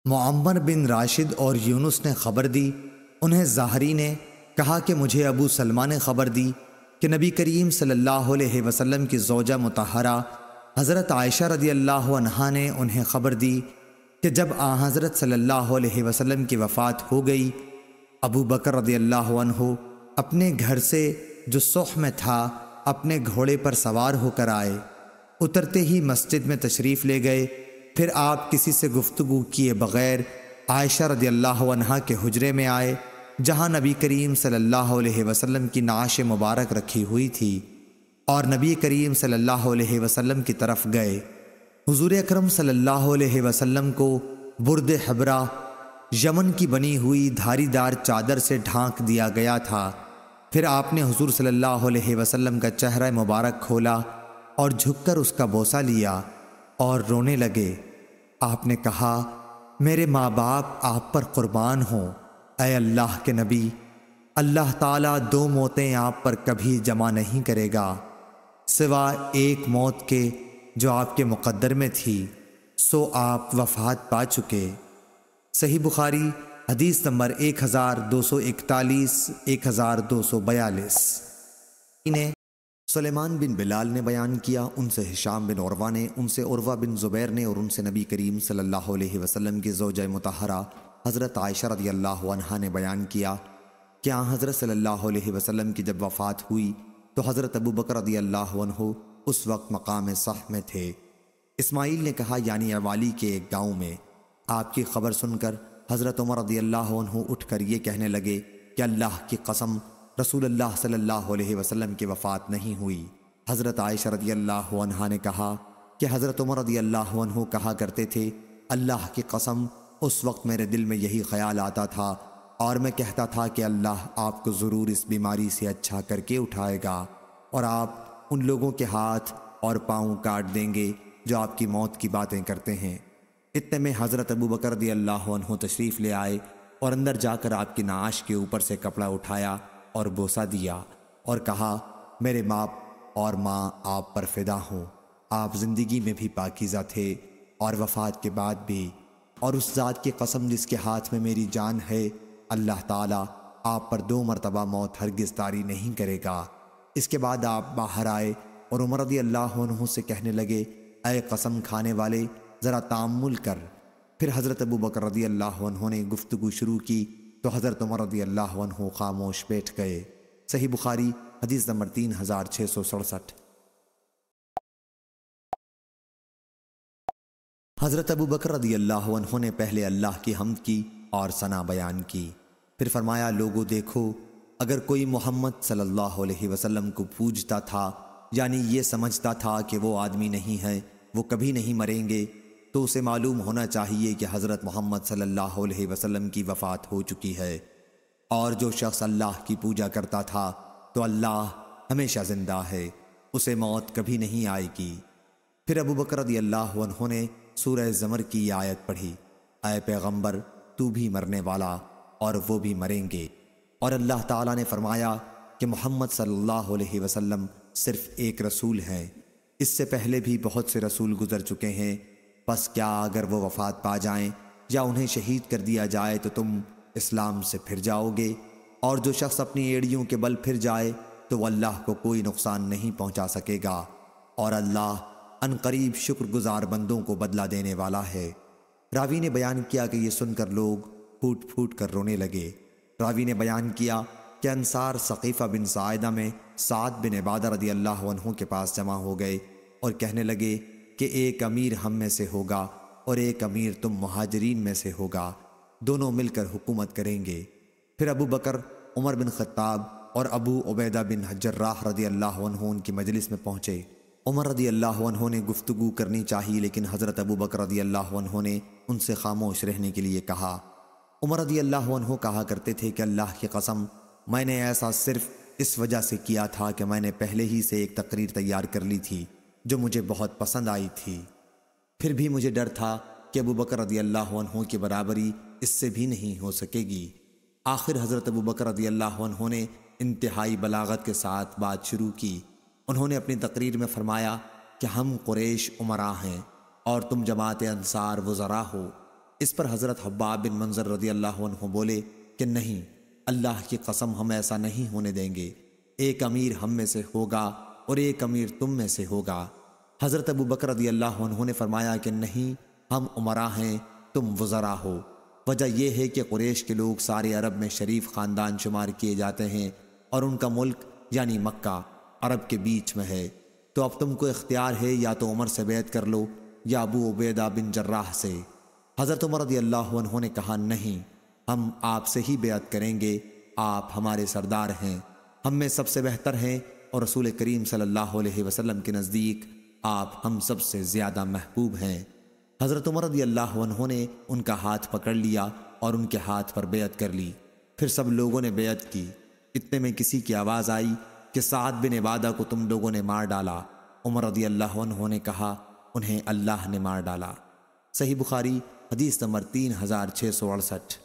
معمر بن راشد اور یونس نے خبر دی، انہیں زاہری نے کہا کہ مجھے ابو سلمہ نے خبر دی کہ نبی کریم صلی اللہ علیہ وسلم کی زوجہ مطہرہ حضرت عائشہ رضی اللہ عنہا نے انہیں خبر دی کہ جب حضرت صلی اللہ علیہ وسلم کی وفات ہو گئی، ابو بکر رضی اللہ عنہ اپنے گھر سے جو صح میں تھا اپنے گھوڑے پر سوار ہو کر آئے، اترتے ہی مسجد میں تشریف لے گئے۔ پھر آپ کسی سے گفتگو کیے بغیر عائشہ رضی اللہ عنہا کے حجرے میں آئے، جہاں نبی کریم صلی اللہ علیہ وسلم کی نعش مبارک رکھی ہوئی تھی، اور نبی کریم صلی اللہ علیہ وسلم کی طرف گئے۔ حضور اکرم صلی اللہ علیہ وسلم کو برد حبرہ یمن کی بنی ہوئی دھاری دار چادر سے ڈھانک دیا گیا تھا۔ پھر آپ نے حضور صلی اللہ علیہ وسلم کا چہرہ مبارک کھولا اور جھک کر اس کا بوسہ لیا اور رونے لگے۔ آپ نے کہا، میرے ماں باپ آپ پر قربان ہوں، اے اللہ کے نبی، اللہ تعالیٰ دو موتیں آپ پر کبھی جمع نہیں کرے گا سوائے ایک موت کے جو آپ کے مقدر میں تھی، سو آپ وفات پا چکے۔ صحیح بخاری حدیث نمبر 1241 1242۔ سلیمان بن بلال نے بیان کیا، ان سے ہشام بن عروہ نے، ان سے عروہ بن زبیر نے، اور ان سے نبی کریم صلی اللہ علیہ وسلم کی زوجہ مطہرہ حضرت عائشہ رضی اللہ عنہا نے بیان کیا کہ حضرت صلی اللہ علیہ وسلم کی جب وفات ہوئی تو حضرت ابو بکر رضی اللہ عنہ اس وقت مقام صح میں تھے۔ اسماعیل نے کہا، یعنی عوالی کے ایک گاؤں میں۔ آپ کی خبر سن کر حضرت عمر رضی اللہ عنہ اٹھ کر یہ کہنے لگے کہ اللہ کی قسم، رسول اللہ صلی اللہ علیہ وسلم کی وفات نہیں ہوئی۔ حضرت عائشہ رضی اللہ عنہا نے کہا کہ حضرت عمر رضی اللہ عنہ کہا کرتے تھے، اللہ کی قسم اس وقت میرے دل میں یہی خیال آتا تھا اور میں کہتا تھا کہ اللہ آپ کو ضرور اس بیماری سے اچھا کر کے اٹھائے گا اور آپ ان لوگوں کے ہاتھ اور پاؤں کاٹ دیں گے جو آپ کی موت کی باتیں کرتے ہیں۔ اتنے میں حضرت ابو بکر رضی اللہ عنہ تشریف لے آئے اور اندر جا کر آپ کی نعش کے اوپر سے کپڑا اٹھایا اور بوسہ دیا اور کہا، میرے باپ اور ماں آپ پر فدا ہوں، آپ زندگی میں بھی پاکیزہ تھے اور وفات کے بعد بھی، اور اس ذات کی قسم جس کے ہاتھ میں میری جان ہے، اللہ تعالیٰ آپ پر 2 مرتبہ موت ہرگز طاری نہیں کرے گا۔ اس کے بعد آپ باہر آئے اور عمر رضی اللہ عنہ سے کہنے لگے، اے قسم کھانے والے، ذرا تأمل کر۔ پھر حضرت ابو بکر رضی اللہ عنہ نے گفتگو شروع کی تو حضرت عمر رضی اللہ عنہ خاموش بیٹھ گئے۔ صحیح بخاری حدیث نمبر 3667۔ حضرت ابو بکر رضی اللہ عنہ نے پہلے اللہ کی حمد کی اور ثنا بیان کی، پھر فرمایا، لوگو دیکھو، اگر کوئی محمد صلی اللہ علیہ وسلم کو پوجتا تھا، یعنی یہ سمجھتا تھا کہ وہ آدمی نہیں ہے، وہ کبھی نہیں مریں گے، تو اسے معلوم ہونا چاہیے کہ حضرت محمد صلی اللہ علیہ وسلم کی وفات ہو چکی ہے، اور جو شخص اللہ کی پوجا کرتا تھا تو اللہ ہمیشہ زندہ ہے، اسے موت کبھی نہیں آئے گی۔ پھر ابو بکر رضی اللہ عنہ نے سورہ زمر کی یہ آیت پڑھی، اے پیغمبر، تو بھی مرنے والا اور وہ بھی مریں گے، اور اللہ تعالیٰ نے فرمایا کہ محمد صلی اللہ علیہ وسلم صرف ایک رسول ہیں، اس سے پہلے بھی بہت سے رسول گزر چکے ہیں، پس کیا اگر وہ وفات پا جائیں یا انہیں شہید کر دیا جائے تو تم اسلام سے پھر جاؤ گے، اور جو شخص اپنی ایڑیوں کے بل پھر جائے تو وہ اللہ کو کوئی نقصان نہیں پہنچا سکے گا، اور اللہ ان قریب شکر گزار بندوں کو بدلہ دینے والا ہے۔ راوی نے بیان کیا کہ یہ سن کر لوگ پھوٹ پھوٹ کر رونے لگے۔ راوی نے بیان کیا کہ انصار ثقیفہ بن ساعدہ میں سعد بن عبادہ رضی اللہ عنہ کے پاس جمع ہو گئے اور کہنے لگے کہ ایک امیر ہم میں سے ہوگا اور ایک امیر تم مہاجرین میں سے ہوگا، دونوں مل کر حکومت کریں گے۔ پھر ابو بکر، عمر بن خطاب اور ابو عبیدہ بن جراح رضی اللہ عنہ ان کی مجلس میں پہنچے۔ عمر رضی اللہ عنہ نے گفتگو کرنی چاہی، لیکن حضرت ابو بکر رضی اللہ عنہ نے ان سے خاموش رہنے کے لیے کہا۔ عمر رضی اللہ عنہ کہا کرتے تھے کہ اللہ کی قسم، میں نے ایسا صرف اس وجہ سے کیا تھا کہ میں نے پہلے ہی سے ایک تقریر تیار کر لی تھی جو مجھے بہت پسند آئی تھی، پھر بھی مجھے ڈر تھا کہ ابو بکر رضی اللہ عنہ کی برابری اس سے بھی نہیں ہو سکے گی۔ آخر حضرت ابو بکر رضی اللہ عنہ نے انتہائی بلاغت کے ساتھ بات شروع کی۔ انہوں نے اپنی تقریر میں فرمایا کہ ہم قریش امراء ہیں اور تم جماعت انصار وزراء ہو، اس پر حضرت حباب بن منظر رضی اللہ عنہ بولے کہ نہیں، اللہ کی قسم ہم ایسا نہیں ہونے دیں گے، ایک امیر ہم میں سے ہوگا اور ایک امیر تم میں سے ہوگا۔ حضرت ابو بکر رضی اللہ عنہ نے فرمایا کہ نہیں، ہم امراء ہیں، تم وزراء ہو۔ وجہ یہ ہے کہ قریش کے لوگ سارے عرب میں شریف خاندان شمار کیے جاتے ہیں اور ان کا ملک یعنی مکہ عرب کے بیچ میں ہے، تو اب تم کو اختیار ہے یا تو عمر سے بیعت کر لو یا ابو عبیدہ بن جراح سے۔ حضرت عمر رضی اللہ عنہ نے کہا نہیں، ہم آپ سے ہی بیعت کریں گے، آپ ہمارے سردار ہیں، ہم میں سب سے بہتر ہیں اور رسول کریم صلی اللہ علیہ وسلم کے نزدیک آپ ہم سب سے زیادہ محبوب ہیں۔ حضرت عمر رضی اللہ عنہ نے ان کا ہاتھ پکڑ لیا اور ان کے ہاتھ پر بیعت کر لی۔ پھر سب لوگوں نے بیعت کی۔ اتنے میں کسی کی آواز آئی کہ سعد بن عبادہ کو تم لوگوں نے مار ڈالا۔ عمر رضی اللہ عنہ نے کہا انہیں اللہ نے مار ڈالا۔ صحیح بخاری حدیث نمبر 3668۔